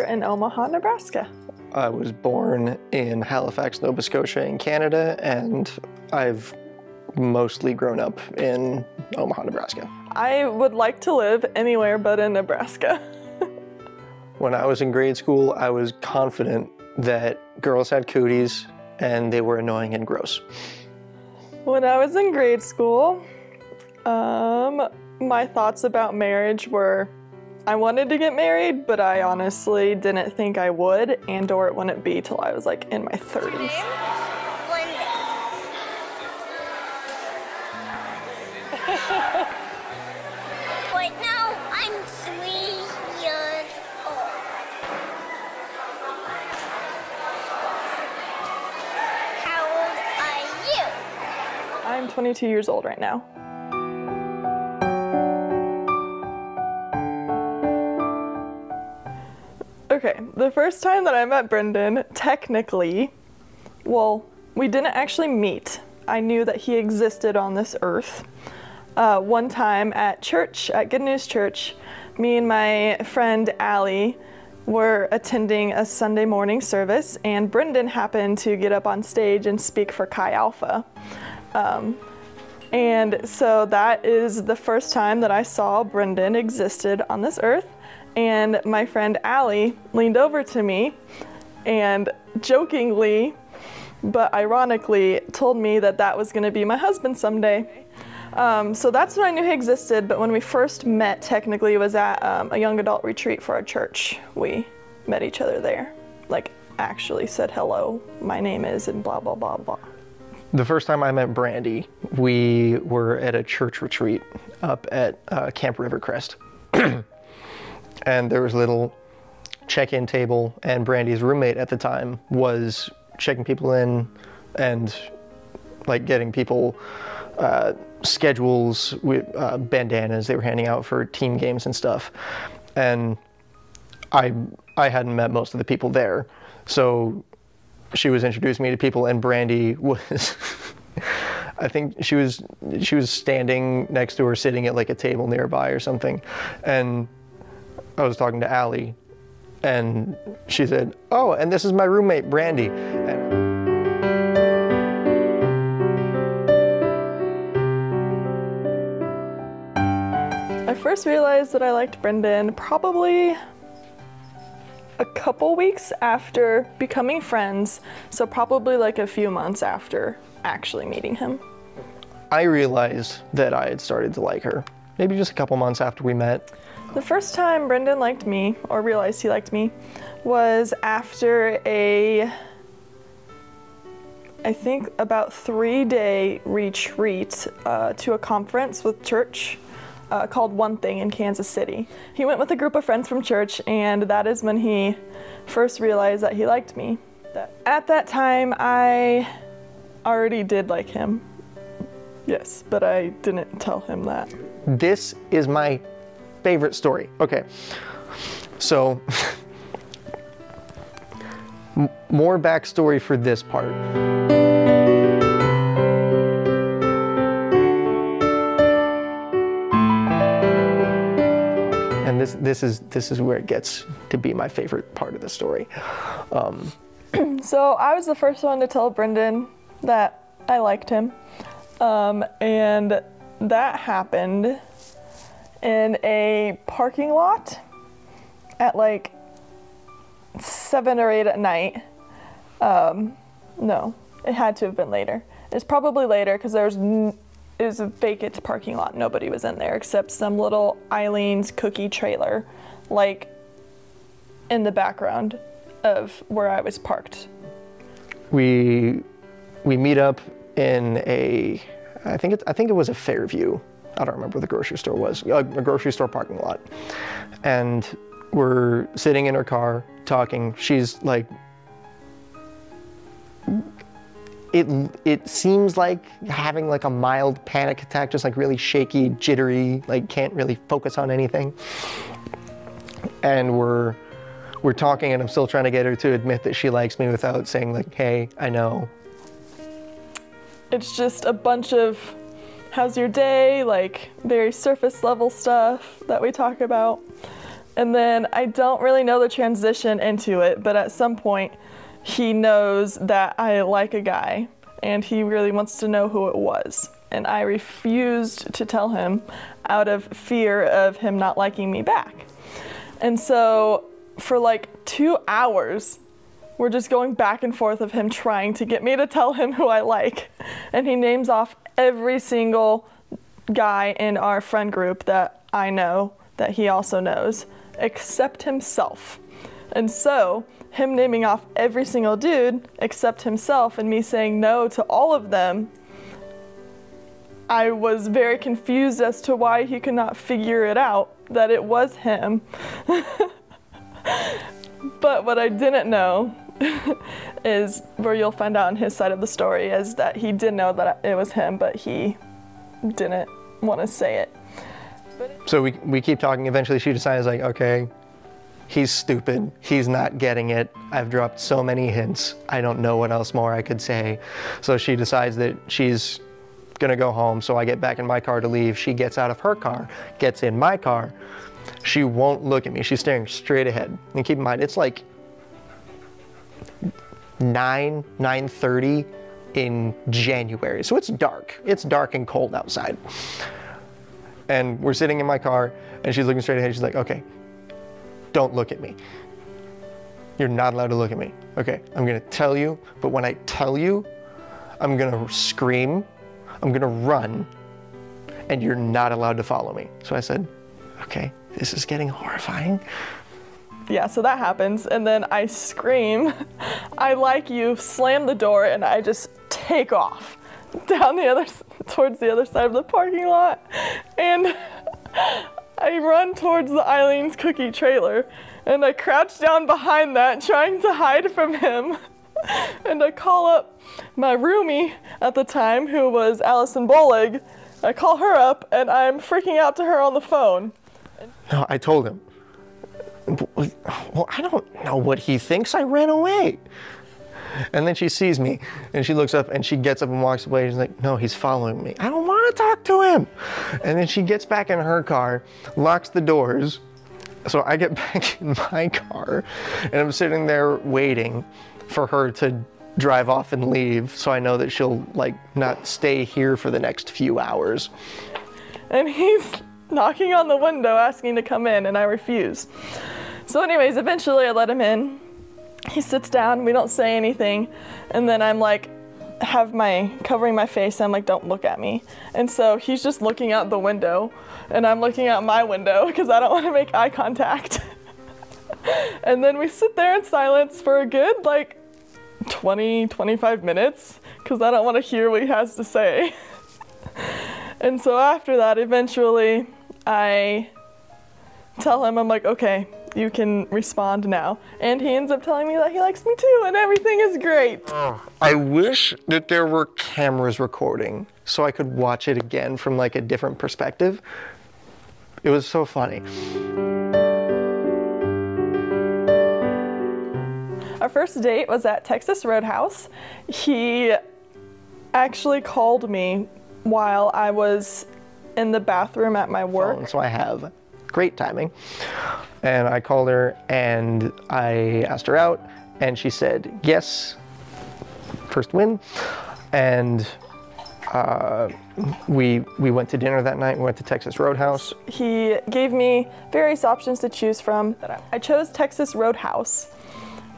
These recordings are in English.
here in Omaha, Nebraska. I was born in Halifax, Nova Scotia in Canada, and I've mostly grown up in Omaha, Nebraska. I would like to live anywhere but in Nebraska. When I was in grade school, I was confident that girls had cooties and they were annoying and gross. When I was in grade school, my thoughts about marriage were I wanted to get married, but I honestly didn't think I would, and or it wouldn't be till I was like in my 30s. But now I'm 3 years old. How old are you? I'm 22 years old right now. Okay, the first time that I met Brendan, technically, well, we didn't actually meet. I knew that he existed on this earth. One time at church, at Good News Church, me and my friend Allie were attending a Sunday morning service, and Brendan happened to get up on stage and speak for Chi Alpha. And so that is the first time that I saw Brendan existed on this earth. And my friend Allie leaned over to me and jokingly, but ironically, told me that that was going to be my husband someday. So that's when I knew he existed, but when we first met, technically, it was at a young adult retreat for our church. We met each other there, like actually said hello, my name is, and blah, blah, blah, blah. The first time I met Brandy, we were at a church retreat up at Camp Rivercrest. And there was a little check-in table, and Brandy's roommate at the time was checking people in and like getting people schedules with bandanas they were handing out for team games and stuff. And I hadn't met most of the people there, so she was introducing me to people, and Brandy was I think she was standing next to her, sitting at like a table nearby or something, and I was talking to Allie, and she said, "Oh, and this is my roommate, Brandy." And I first realized that I liked Brendan probably a couple weeks after becoming friends, so probably like a few months after actually meeting him. I realized that I had started to like her, maybe just a couple months after we met. The first time Brendan liked me, or realized he liked me, was after I think about 3-day retreat to a conference with church called One Thing in Kansas City. He went with a group of friends from church, and that is when he first realized that he liked me. At that time, I already did like him. Yes, but I didn't tell him that. This is my favorite story. Okay, so more backstory for this part. And this is where it gets to be my favorite part of the story. So I was the first one to tell Brendan that I liked him, and that happened in a parking lot at like 7 or 8 at night. No, it had to have been later. It's probably later because it was a vacant parking lot. Nobody was in there except some little Eileen's cookie trailer, like in the background of where I was parked. We meet up in I think it was a Fairview. I don't remember what the grocery store was, a grocery store parking lot. And we're sitting in her car talking. She's like, it seems like having like a mild panic attack, just like really shaky, jittery, like can't really focus on anything. And we're talking, and I'm still trying to get her to admit that she likes me without saying like, "Hey, I know." It's just a bunch of how's your day, like very surface level stuff that we talk about. And then I don't really know the transition into it, but at some point he knows that I like a guy and he really wants to know who it was. And I refused to tell him out of fear of him not liking me back. And so for like 2 hours, we're just going back and forth of him trying to get me to tell him who I like. And he names off every single guy in our friend group that I know that he also knows, except himself. And so him naming off every single dude except himself and me saying no to all of them, I was very confused as to why he could not figure it out that it was him. But what I didn't know is, where you'll find out in his side of the story, is that he did know that it was him, but he didn't want to say it. So we keep talking. Eventually she decides, like, okay, he's stupid. He's not getting it. I've dropped so many hints. I don't know what else more I could say. So she decides that she's gonna go home. So I get back in my car to leave. She gets out of her car, gets in my car. She won't look at me. She's staring straight ahead. And keep in mind, it's like 9:30 in January. So it's dark. It's dark and cold outside. And we're sitting in my car and she's looking straight ahead. She's like, okay, don't look at me. You're not allowed to look at me. Okay, I'm gonna tell you, but when I tell you, I'm gonna scream, I'm gonna run, and you're not allowed to follow me. So I said, okay, this is getting horrifying. Yeah, so that happens, and then I scream, I like you, slam the door, and I just take off down towards the other side of the parking lot, and I run towards the Eileen's cookie trailer, and I crouch down behind that, trying to hide from him, and I call up my roomie at the time, who was Allison Bolig. I call her up, and I'm freaking out to her on the phone. No, I told him. Well, I don't know what he thinks. I ran away. And then she sees me and she looks up and she gets up and walks away. She's like, no, he's following me. I don't want to talk to him. And then she gets back in her car, locks the doors. So I get back in my car and I'm sitting there waiting for her to drive off and leave. So I know that she'll like not stay here for the next few hours. And he's knocking on the window asking to come in, and I refuse. So anyways, eventually I let him in. He sits down, we don't say anything, and then I'm like, covering my face, and I'm like, don't look at me. And so he's just looking out the window, and I'm looking out my window because I don't want to make eye contact. And then we sit there in silence for a good like 20-25 minutes because I don't want to hear what he has to say. And so after that, eventually I tell him, I'm like, okay, you can respond now. And he ends up telling me that he likes me too, and everything is great. I wish that there were cameras recording so I could watch it again from like a different perspective. It was so funny. Our first date was at Texas Roadhouse. He actually called me while I was in the bathroom at my work. So I have great timing. And I called her and I asked her out and she said yes, first win. And we went to dinner that night. We went to Texas Roadhouse. He gave me various options to choose from. I chose Texas Roadhouse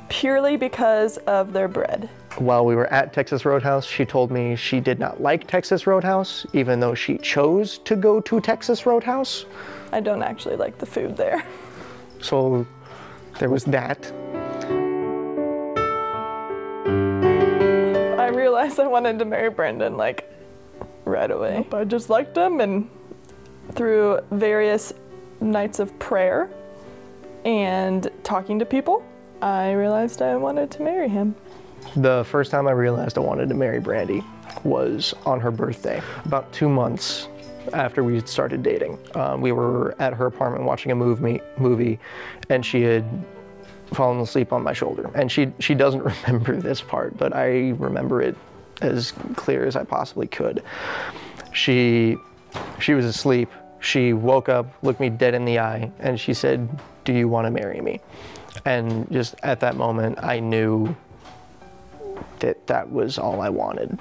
purely because of their bread. While we were at Texas Roadhouse, she told me she did not like Texas Roadhouse, even though she chose to go to Texas Roadhouse. I don't actually like the food there. So there was that. I realized I wanted to marry Brandon like right away. I just liked him, and through various nights of prayer and talking to people, I realized I wanted to marry him. The first time I realized I wanted to marry Brandy was on her birthday, about 2 months after we started dating. We were at her apartment watching a movie, and she had fallen asleep on my shoulder. And she doesn't remember this part, but I remember it as clear as I possibly could. She was asleep. she woke up, looked me dead in the eye, and she said, "Do you want to marry me?" And just at that moment, I knew that that was all I wanted.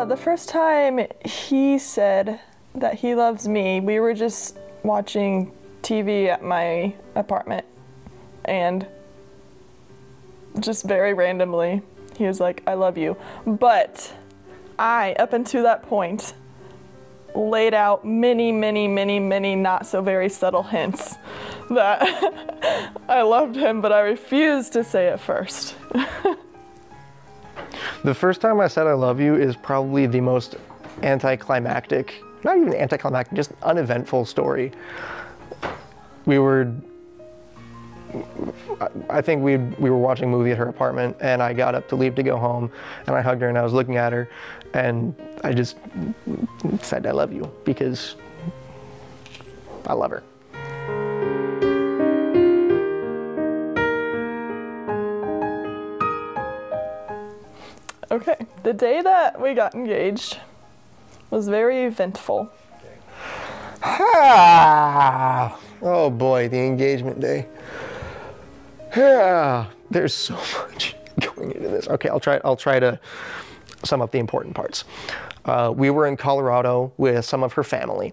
The first time he said that he loves me, we were just watching TV at my apartment, and just very randomly, he was like, "I love you." But I, up until that point, laid out many not so very subtle hints that I loved him, but I refused to say it first. The first time I said I love you is probably the most anticlimactic, not even anticlimactic, just uneventful story. I think we were watching a movie at her apartment, and I got up to leave to go home, and I hugged her and I was looking at her, and I just said I love you because I love her. Okay, the day that we got engaged was very eventful. Oh boy, the engagement day. There's so much going into this. Okay, I'll try to sum up the important parts. We were in Colorado with some of her family,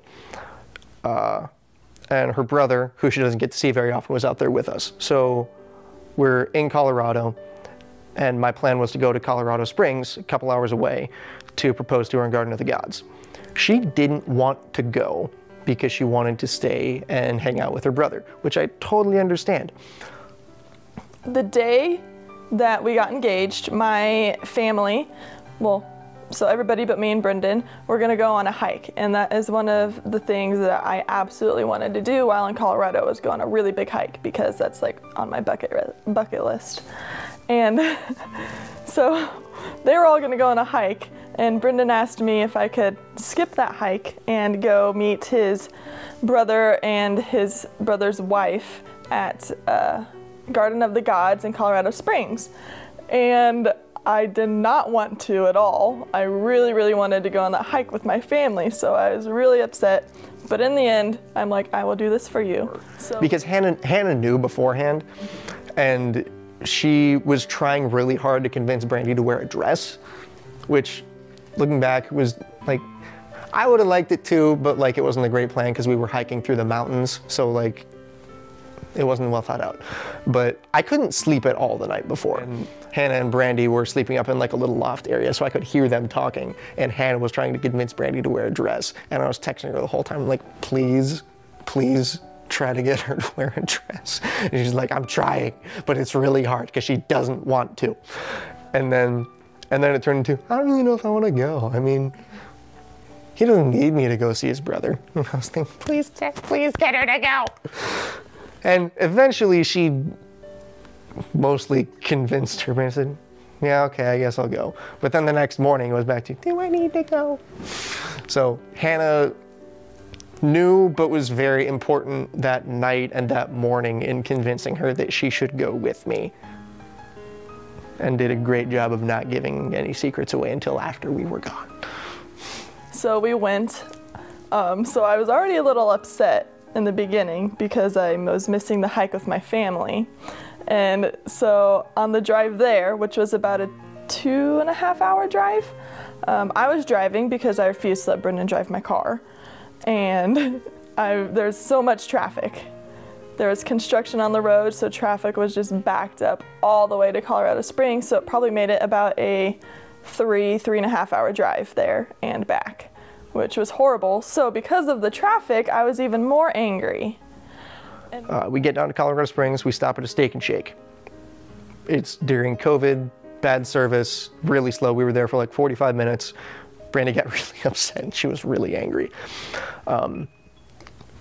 and her brother, who she doesn't get to see very often, was out there with us. So we're in Colorado, and my plan was to go to Colorado Springs, a couple hours away, to propose to her in Garden of the Gods. She didn't want to go because she wanted to stay and hang out with her brother, which I totally understand. The day that we got engaged, my family, so everybody but me and Brendan, we're gonna go on a hike, and that is one of the things that I absolutely wanted to do while in Colorado, was go on a really big hike, because that's like on my bucket list. And so they were all gonna go on a hike, and Brendan asked me if I could skip that hike and go meet his brother and his brother's wife at Garden of the Gods in Colorado Springs. And I did not want to at all. I really wanted to go on that hike with my family, so I was really upset. But in the end, I'm like, I will do this for you. So, because Hannah knew beforehand, and she was trying really hard to convince Brandy to wear a dress, which, looking back, was like, I would have liked it too, but like it wasn't a great plan because we were hiking through the mountains, so like it wasn't well thought out. But I couldn't sleep at all the night before. And Hannah and Brandy were sleeping up in like a little loft area, so I could hear them talking, and Hannah was trying to convince Brandy to wear a dress, and I was texting her the whole time, like, please try to get her to wear a dress. And she's like, I'm trying, but it's really hard because she doesn't want to. And then it turned into, I don't really know if I want to go. I mean, he doesn't need me to go see his brother. And I was thinking, please get her to go. And eventually she mostly convinced her, and said, yeah, okay, I guess I'll go. But then the next morning it was back to, do I need to go? So Hannah knew, but was very important that night and that morning in convincing her that she should go with me, and did a great job of not giving any secrets away until after we were gone. So we went, so I was already a little upset in the beginning because I was missing the hike with my family. And so on the drive there, which was about a 2.5 hour drive, I was driving because I refused to let Brendan drive my car. And there's so much traffic. There was construction on the road, so traffic was just backed up all the way to Colorado Springs, so it probably made it about a 3.5 hour drive there and back, which was horrible. So because of the traffic, I was even more angry. We get down to Colorado Springs, we stop at a Steak and Shake. It's during COVID, bad service, really slow. We were there for like 45 minutes. Brandy got really upset and she was really angry.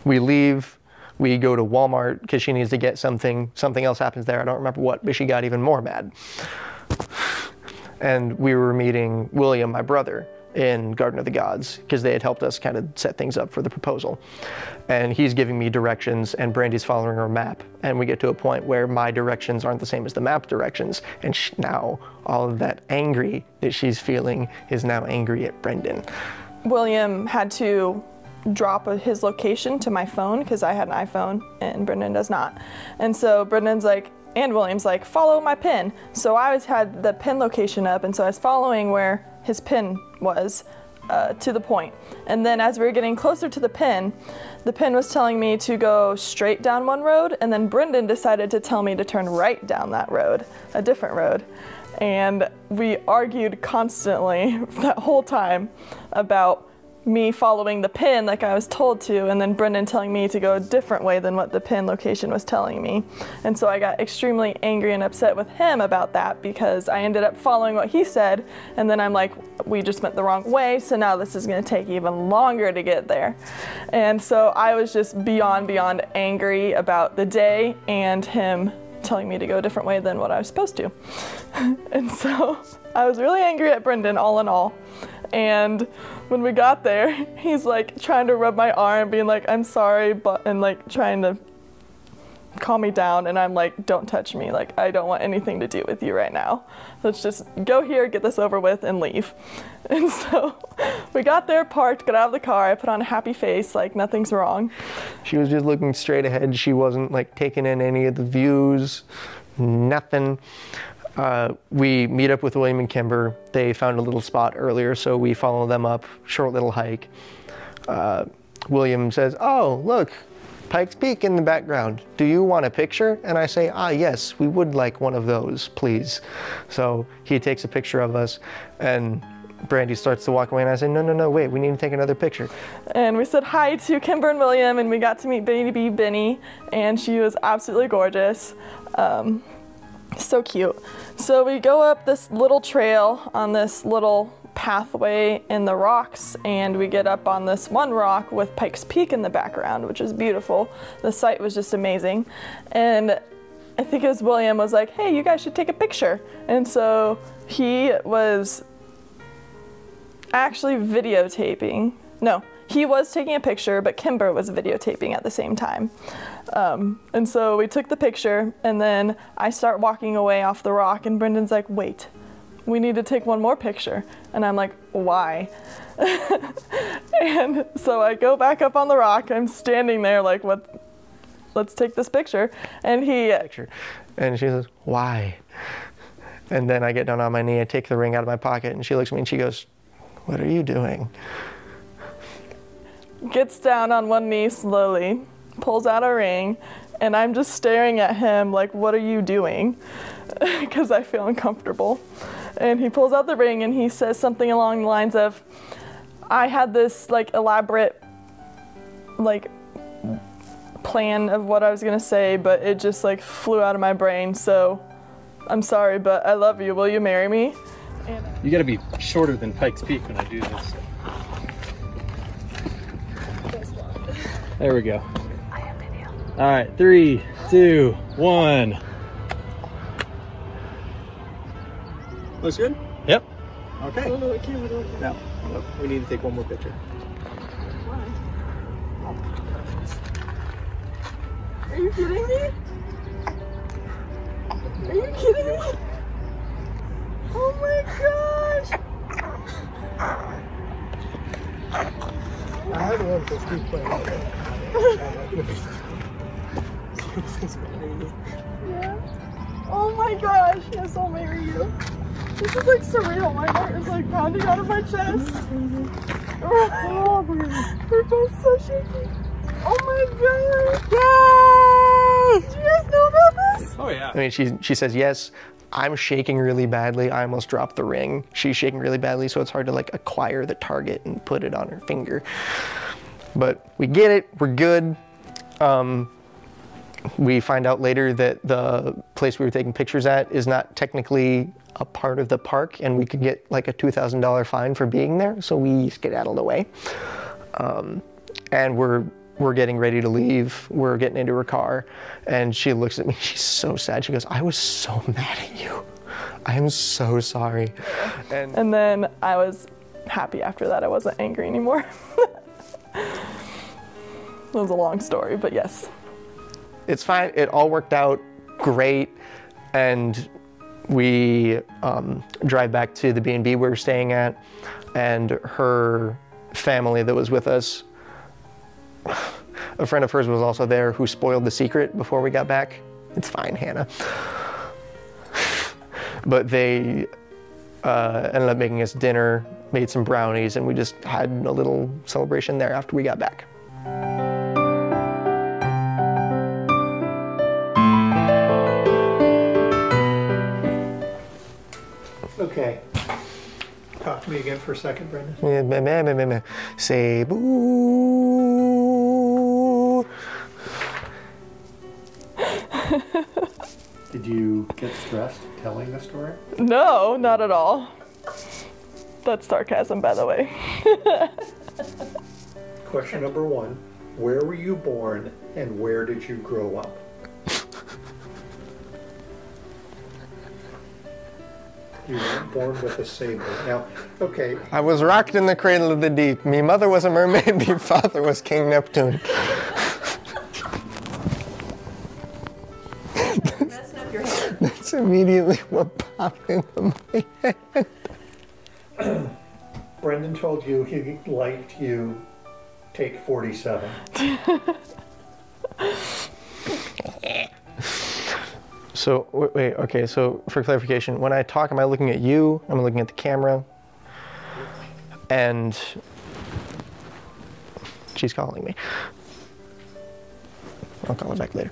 We leave, we go to Walmart because she needs to get something else happens there, I don't remember what, but she got even more mad. And we were meeting William, my brother, in Garden of the Gods, because they had helped us kind of set things up for the proposal. And he's giving me directions and Brandy's following her map. And we get to a point where my directions aren't the same as the map directions. And now all of that angry that she's feeling is now angry at Brendan. William had to drop his location to my phone because I had an iPhone and Brendan does not. And so Brendan's like, and William's like, follow my pin. So I always had the pin location up, and so I was following where his pin was to the point. And then as we were getting closer to the pin was telling me to go straight down one road, and then Brendan decided to tell me to turn right down that road, a different road. And we argued constantly that whole time about me following the pin like I was told to, and then Brendan telling me to go a different way than what the pin location was telling me. And so I got extremely angry and upset with him about that because I ended up following what he said, and then I'm like, we just went the wrong way, so now this is going to take even longer to get there. And so I was just beyond angry about the day and him telling me to go a different way than what I was supposed to. And so I was really angry at Brendan all in all. And when we got there, he's like trying to rub my arm, being like, I'm sorry, but, and like trying to calm me down. And I'm like, don't touch me. Like, I don't want anything to do with you right now. Let's just go here, get this over with, and leave. And so we got there, parked, got out of the car. I put on a happy face, like nothing's wrong. She was just looking straight ahead. She wasn't like taking in any of the views, nothing. We meet up with William and Kimber. They found a little spot earlier, so we follow them up, short little hike. William says, oh, look, Pikes Peak in the background. Do you want a picture? And I say, yes, we would like one of those, please. So he takes a picture of us, and Brandy starts to walk away, and I say, no, wait, we need to take another picture. And we said hi to Kimber and William, and we got to meet baby Benny, and she was absolutely gorgeous. So cute. So we go up this little trail on this little pathway in the rocks, and we get up on this one rock with Pikes Peak in the background, which is beautiful. The sight was just amazing. And I think it was William was like, hey, you guys should take a picture. And so he was actually videotaping. No, he was taking a picture, but Kimber was videotaping at the same time. And so we took the picture, and then I start walking away off the rock, and Brendan's like, wait, we need to take one more picture. And I'm like, why? And so I go back up on the rock. I'm standing there like, what? Let's take this picture. And and she says, why? And then I get down on my knee, I take the ring out of my pocket, and she looks at me and she goes, what are you doing? Gets down on one knee slowly, pulls out a ring, and I'm just staring at him like, what are you doing? Because I feel uncomfortable. And he pulls out the ring and he says something along the lines of, I had this like elaborate like plan of what I was gonna say, but it just like flew out of my brain, so I'm sorry, but I love you. Will you marry me? And you gotta be shorter than Pikes Peak when I do this. There we go. I have video. All right, 3, 2, 1. Looks good? Yep. Okay. Now, we need to take one more picture. Are you kidding me? Are you kidding me? Oh my gosh! I heard one for Steve playing. Yeah. Oh my gosh, yes, I'll marry you. This is like surreal. My heart is like pounding out of my chest. We're both so shaky. Oh my god! Yay! Do you guys know about this? Oh yeah. I mean, she says yes. I'm shaking really badly. I almost dropped the ring. She's shaking really badly, so it's hard to like acquire the target and put it on her finger. But we get it. We're good. We find out later that the place we were taking pictures at is not technically a part of the park, and we could get like a $2,000 fine for being there, so we skedaddled away. And we're getting ready to leave. We're getting into her car, and she looks at me. She's so sad. She goes, I was so mad at you. I am so sorry. And then I was happy after that. I wasn't angry anymore. It was a long story, but yes. It's fine. It all worked out great. And we drive back to the B&B we were staying at, and her family that was with us, a friend of hers was also there who spoiled the secret before we got back. It's fine, Hannah. But they ended up making us dinner, made some brownies, and we just had a little celebration there after we got back. Okay. Talk to me again for a second, Brendan. Say boo. Did you get stressed telling the story? No, not at all. That's sarcasm, by the way. Question number 1. Where were you born and where did you grow up? You weren't born with a saber. Now, okay. I was rocked in the cradle of the deep. Me mother was a mermaid, me father was King Neptune. That's immediately what popped into my head. Brendan told you he liked you. Take 47. So, wait, okay, so for clarification, when I talk, am I looking at you? Am I looking at the camera? And she's calling me. I'll call her back later.